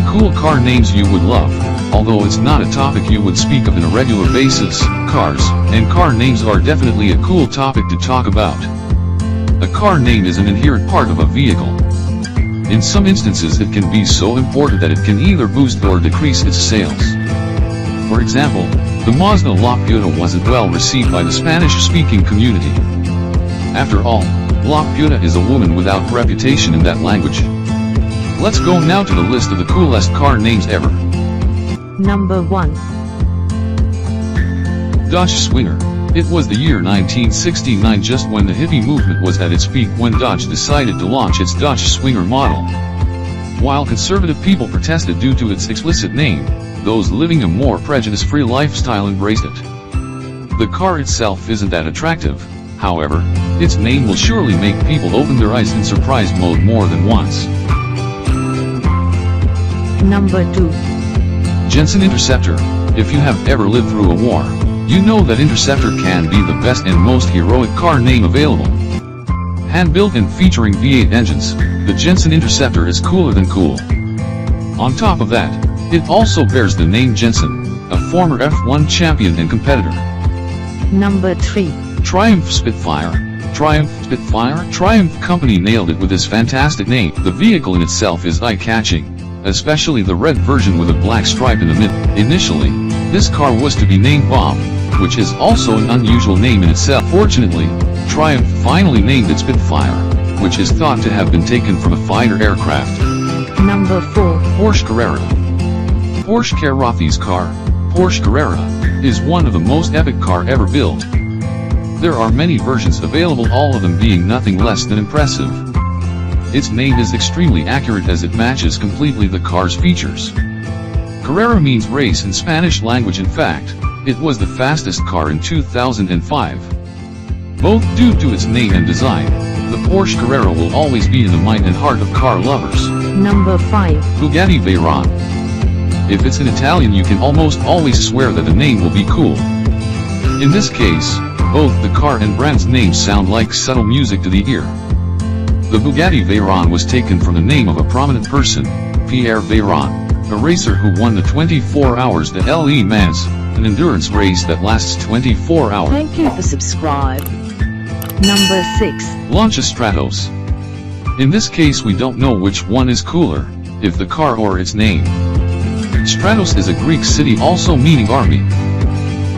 some cool car names you would love. Although it's not a topic you would speak of in a regular basis, cars and car names are definitely a cool topic to talk about. A car name is an inherent part of a vehicle. In some instances it can be so important that it can either boost or decrease its sales. For example, the Mazda La Puta wasn't well received by the Spanish-speaking community. After all, La Puta is a woman without reputation in that language. Let's go now to the list of the coolest car names ever. Number 1. Dodge Swinger. It was the year 1969, just when the hippie movement was at its peak, when Dodge decided to launch its Dodge Swinger model. While conservative people protested due to its explicit name, those living a more prejudice-free lifestyle embraced it. The car itself isn't that attractive, however, its name will surely make people open their eyes in surprise mode more than once. Number 2. Jensen Interceptor. If you have ever lived through a war, you know that Interceptor can be the best and most heroic car name available. Hand-built and featuring V8 engines, the Jensen Interceptor is cooler than cool. On top of that, it also bears the name Jensen, a former F1 champion and competitor. Number 3. Triumph Spitfire. Triumph Company nailed it with this fantastic name. The vehicle in itself is eye-catching, especially the red version with a black stripe in the middle. Initially, this car was to be named Bob, which is also an unusual name in itself. Fortunately, Triumph finally named it Spitfire, which is thought to have been taken from a fighter aircraft. Number 4. Porsche Carrera. Porsche Carrera's car, Porsche Carrera, is one of the most epic car ever built. There are many versions available, all of them being nothing less than impressive. Its name is extremely accurate as it matches completely the car's features. Carrera means race in Spanish language. In fact, it was the fastest car in 2005. Both due to its name and design, the Porsche Carrera will always be in the mind and heart of car lovers. Number 5. Bugatti Veyron. If it's in Italian, you can almost always swear that the name will be cool. In this case, both the car and brand's names sound like subtle music to the ear. The Bugatti Veyron was taken from the name of a prominent person, Pierre Veyron, a racer who won the 24 Hours de Le Mans, an endurance race that lasts 24 hours. Thank you for subscribe. Number 6. Lancia Stratos. In this case we don't know which one is cooler, if the car or its name. Stratos is a Greek city also meaning army.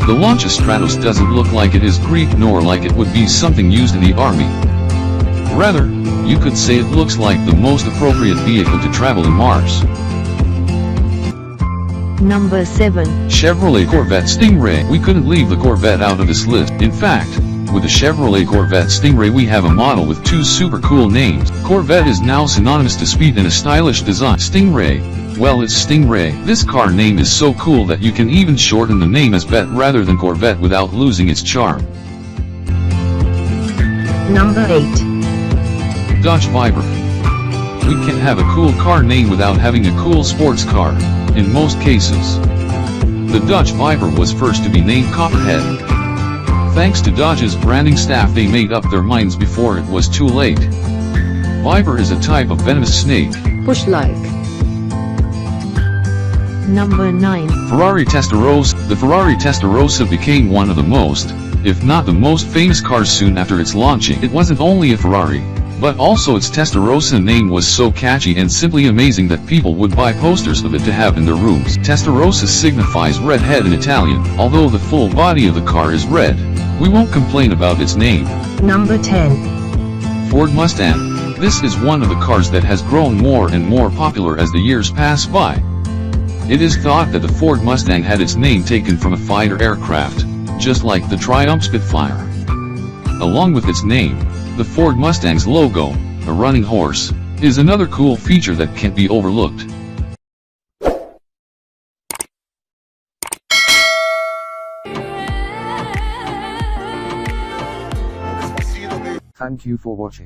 The Lancia Stratos doesn't look like it is Greek nor like it would be something used in the army. Rather, you could say it looks like the most appropriate vehicle to travel in Mars. Number 7. Chevrolet Corvette Stingray. We couldn't leave the Corvette out of this list. In fact, with the Chevrolet Corvette Stingray we have a model with two super cool names. Corvette is now synonymous to speed and a stylish design. Stingray, well, it's Stingray. This car name is so cool that you can even shorten the name as Bet rather than Corvette without losing its charm. Number 8. Dodge Viper. We can't have a cool car name without having a cool sports car, in most cases. The Dodge Viper was first to be named Copperhead. Thanks to Dodge's branding staff, they made up their minds before it was too late. Viper is a type of venomous snake. Push like. Number 9. Ferrari Testarossa. The Ferrari Testarossa became one of the most, if not the most famous cars soon after its launching. It wasn't only a Ferrari, but also its Testarossa name was so catchy and simply amazing that people would buy posters of it to have in their rooms. Testarossa signifies redhead in Italian. Although the full body of the car is red, we won't complain about its name. Number 10. Ford Mustang. This is one of the cars that has grown more and more popular as the years pass by. It is thought that the Ford Mustang had its name taken from a fighter aircraft, just like the Triumph Spitfire. Along with its name, the Ford Mustang's logo, a running horse, is another cool feature that can't be overlooked. Thank you for watching.